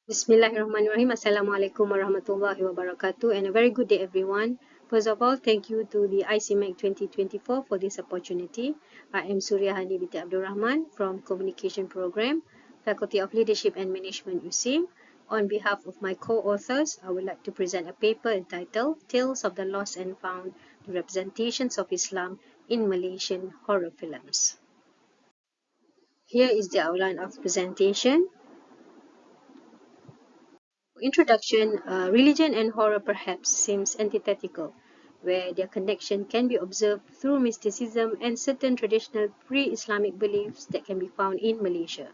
Bismillahirrahmanirrahim. Assalamualaikum warahmatullahi wabarakatuh, and a very good day everyone. First of all, thank you to the ICIMaC 2024 for this opportunity. I am Suria Hani binti Abdul Rahman from Communication Program, Faculty of Leadership and Management USIM. On behalf of my co-authors, I would like to present a paper entitled Tales of the Lost and Found, the Representations of Islam in Malaysian Horror Films. Here is the outline of the presentation. Introduction, religion and horror perhaps seems antithetical, where their connection can be observed through mysticism and certain traditional pre-Islamic beliefs that can be found in Malaysia.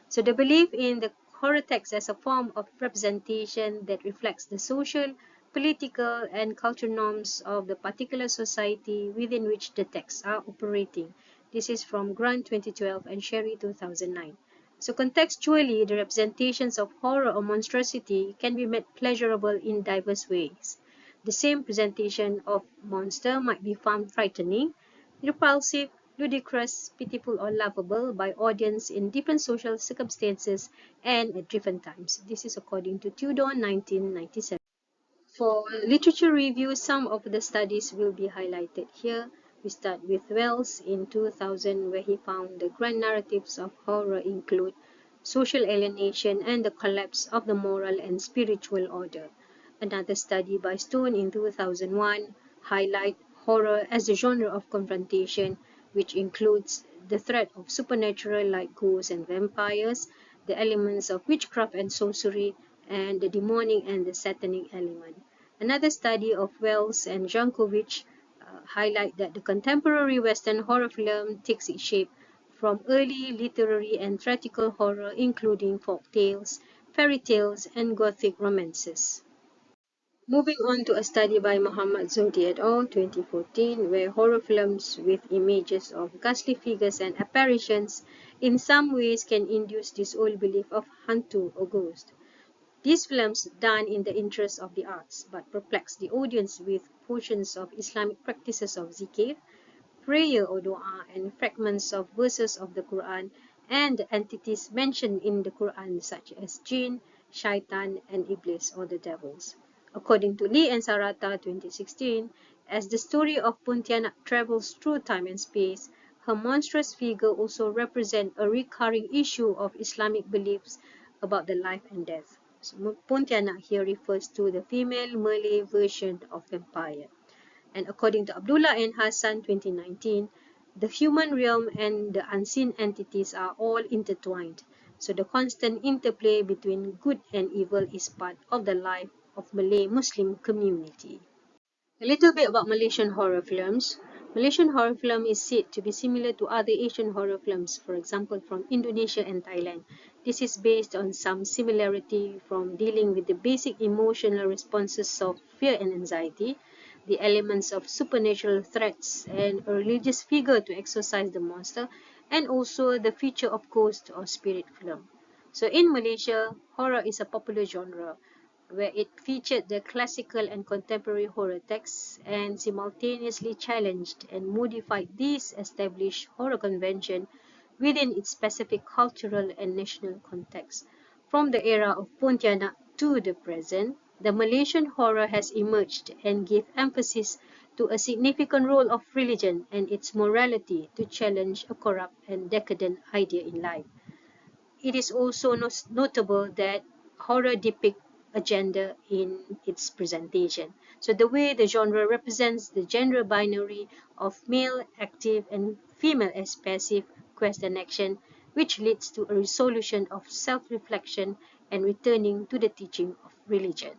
So the belief in the horror text as a form of representation that reflects the social, political, and cultural norms of the particular society within which the texts are operating. This is from Grant 2012 and Sherry 2009. So contextually, the representations of horror or monstrosity can be made pleasurable in diverse ways. The same presentation of monster might be found frightening, repulsive, ludicrous, pitiful, or lovable by audience in different social circumstances and at different times. This is according to Tudor 1997. For literature review, some of the studies will be highlighted here. We start with Wells in 2000, where he found the grand narratives of horror include social alienation and the collapse of the moral and spiritual order. Another study by Stone in 2001 highlight horror as a genre of confrontation, which includes the threat of supernatural like ghosts and vampires, the elements of witchcraft and sorcery, and the demonic and the satanic element. Another study of Wells and Jankovic highlight that the contemporary Western horror film takes its shape from early literary and theatrical horror, including folk tales, fairy tales, and Gothic romances. Moving on to a study by Muhammad Zodi et al. 2014, where horror films with images of ghastly figures and apparitions in some ways can induce this old belief of hantu or ghost. These films, done in the interest of the arts, but perplex the audience with portions of Islamic practices of zikr, prayer or dua, and fragments of verses of the Quran and the entities mentioned in the Quran such as jinn, shaitan, and iblis or the devils. According to Lee and Sarata 2016, as the story of Pontianak travels through time and space, her monstrous figure also represents a recurring issue of Islamic beliefs about the life and death. So, Pontianak here refers to the female Malay version of vampire. And according to Abdullah and Hassan 2019, the human realm and the unseen entities are all intertwined. So the constant interplay between good and evil is part of the life of Malay Muslim community. A little bit about Malaysian horror films. Malaysian horror film is said to be similar to other Asian horror films, for example from Indonesia and Thailand. This is based on some similarity from dealing with the basic emotional responses of fear and anxiety, the elements of supernatural threats, and a religious figure to exorcise the monster, and also the feature of ghost or spirit film. So in Malaysia, horror is a popular genre, where it featured the classical and contemporary horror texts and simultaneously challenged and modified these established horror convention within its specific cultural and national context. From the era of Pontianak to the present, the Malaysian horror has emerged and gave emphasis to a significant role of religion and its morality to challenge a corrupt and decadent idea in life. It is also notable that horror depicts a gender in its presentation. So the way the genre represents the gender binary of male active and female as passive quest and action, which leads to a resolution of self-reflection and returning to the teaching of religion.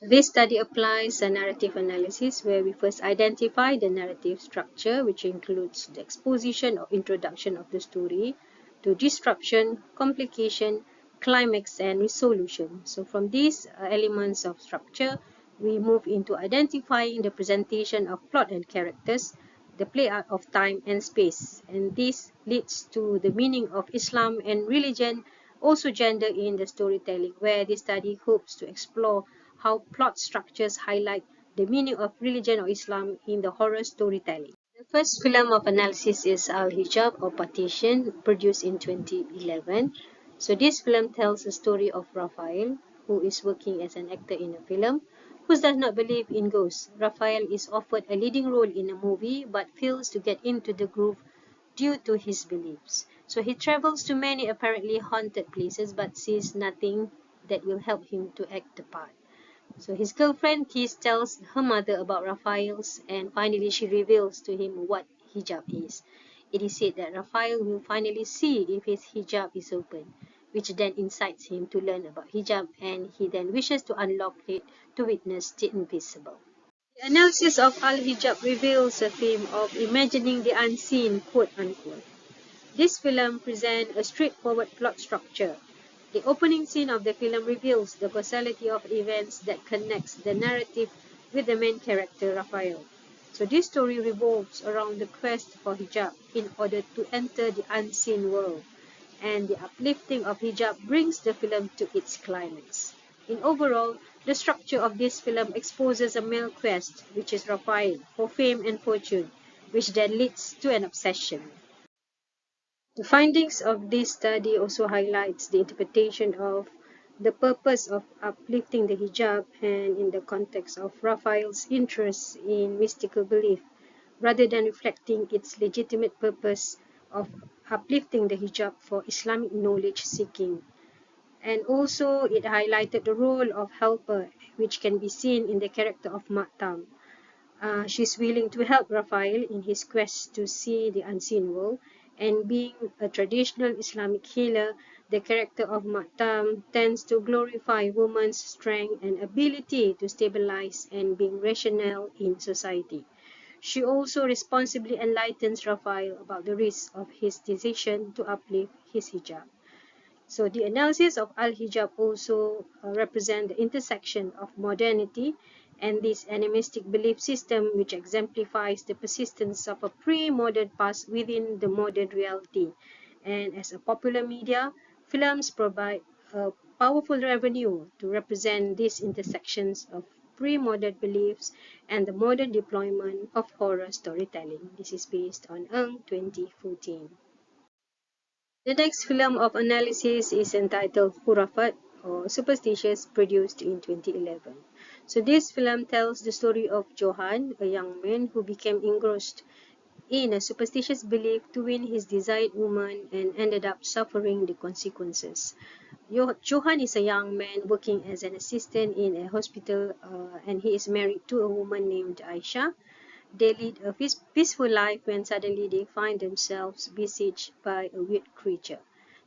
This study applies a narrative analysis where we first identify the narrative structure, which includes the exposition or introduction of the story, to disruption, complication, climax, and resolution. So from these elements of structure, we move into identifying the presentation of plot and characters, the play out of time and space. And this leads to the meaning of Islam and religion, also gender in the storytelling, where this study hopes to explore how plot structures highlight the meaning of religion or Islam in the horror storytelling. The first film of analysis is Al-Hijab or Partition, produced in 2011. So this film tells the story of Raphael, who is working as an actor in a film, who does not believe in ghosts. Raphael is offered a leading role in a movie but fails to get into the groove due to his beliefs. So he travels to many apparently haunted places but sees nothing that will help him to act the part. So his girlfriend Kiss tells her mother about Raphael's, and finally she reveals to him what hijab is. It is said that Raphael will finally see if his hijab is open, which then incites him to learn about hijab, and he then wishes to unlock it to witness the invisible. The analysis of Al-Hijab reveals a theme of imagining the unseen, quote unquote. This film presents a straightforward plot structure. The opening scene of the film reveals the causality of events that connects the narrative with the main character, Raphael. So this story revolves around the quest for hijab in order to enter the unseen world, and the uplifting of hijab brings the film to its climax. In overall, the structure of this film exposes a male quest, which is Raphael, for fame and fortune, which then leads to an obsession. The findings of this study also highlights the interpretation of the purpose of uplifting the hijab, and in the context of Raphael's interest in mystical belief, rather than reflecting its legitimate purpose of uplifting the hijab for Islamic knowledge seeking. And also it highlighted the role of helper, which can be seen in the character of Maktam. She's willing to help Raphael in his quest to see the unseen world, and being a traditional Islamic healer, the character of Maktam tends to glorify woman's strength and ability to stabilize and being rational in society. She also responsibly enlightens Raphael about the risks of his decision to uplift his hijab. So the analysis of Al-Hijab also represent the intersection of modernity and this animistic belief system, which exemplifies the persistence of a pre-modern past within the modern reality. And as a popular media, films provide a powerful revenue to represent these intersections of pre-modern beliefs and the modern deployment of horror storytelling. This is based on 2014. The next film of analysis is entitled Khurafat, or Superstitious, produced in 2011. So this film tells the story of Johan, a young man who became engrossed in a superstitious belief to win his desired woman and ended up suffering the consequences. Johan is a young man working as an assistant in a hospital, and he is married to a woman named Aisha. They lead a peaceful life when suddenly they find themselves besieged by a weird creature.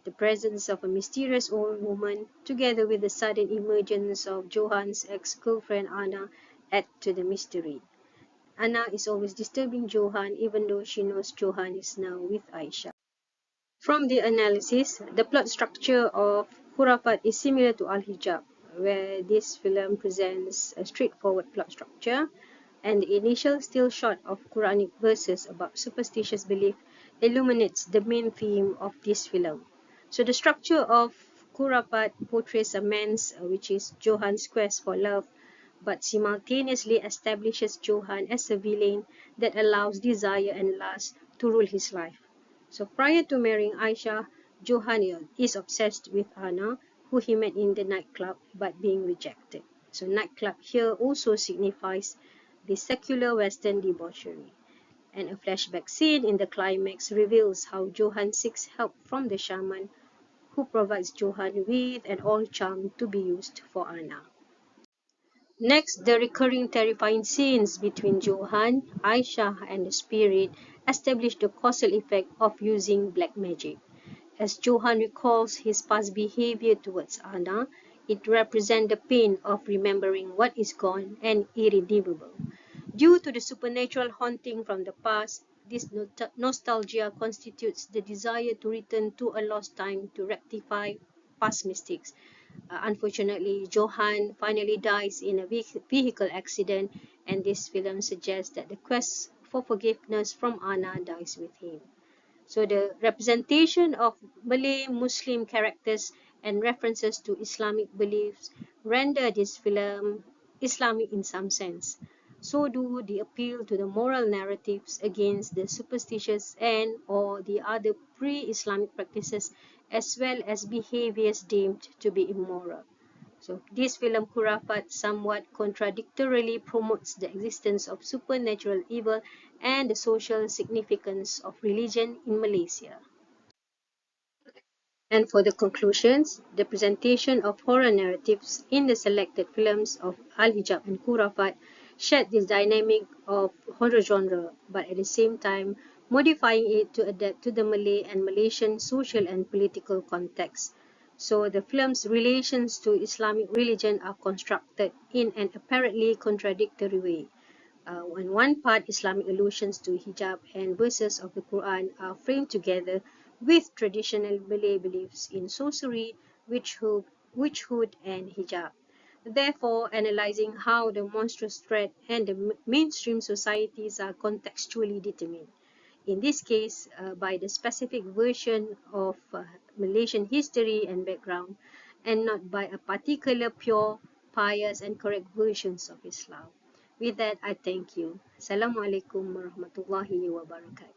The presence of a mysterious old woman, together with the sudden emergence of Johan's ex-girlfriend Anna, add to the mystery. Anna is always disturbing Johan even though she knows Johan is now with Aisha. From the analysis, the plot structure of Khurafat is similar to Al-Hijab, where this film presents a straightforward plot structure, and the initial still shot of Quranic verses about superstitious belief illuminates the main theme of this film. So the structure of Khurafat portrays a man's, which is Johan's quest for love, but simultaneously establishes Johan as a villain that allows desire and lust to rule his life. So prior to marrying Aisha, Johan is obsessed with Anna, who he met in the nightclub but being rejected. So nightclub here also signifies the secular Western debauchery. And a flashback scene in the climax reveals how Johan seeks help from the shaman, who provides Johan with an old charm to be used for Anna. Next, the recurring terrifying scenes between Johan, Aisha, and the spirit establish the causal effect of using black magic. As Johan recalls his past behavior towards Anna, it represents the pain of remembering what is gone and irredeemable. Due to the supernatural haunting from the past, this nostalgia constitutes the desire to return to a lost time to rectify past mistakes. Unfortunately, Johan finally dies in a vehicle accident, and this film suggests that the quest for forgiveness from Anna dies with him. So the representation of Malay Muslim characters and references to Islamic beliefs render this film Islamic in some sense. So do the appeal to the moral narratives against the superstitious and or the other pre-Islamic practices as well as behaviors deemed to be immoral. So this film Khurafat somewhat contradictorily promotes the existence of supernatural evil and the social significance of religion in Malaysia. And for the conclusions, the presentation of horror narratives in the selected films of Al-Hijab and Khurafat shed this dynamic of horror genre, but at the same time modifying it to adapt to the Malay and Malaysian social and political context. So the film's relations to Islamic religion are constructed in an apparently contradictory way. On one part, Islamic allusions to hijab and verses of the Quran are framed together with traditional Malay beliefs in sorcery, witchhood, and hijab. Therefore, analyzing how the monstrous threat and the mainstream societies are contextually determined. In this case, by the specific version of Malaysian history and background, and not by a particular pure, pious, and correct versions of Islam. With that, I thank you. Assalamualaikum warahmatullahi wabarakatuh.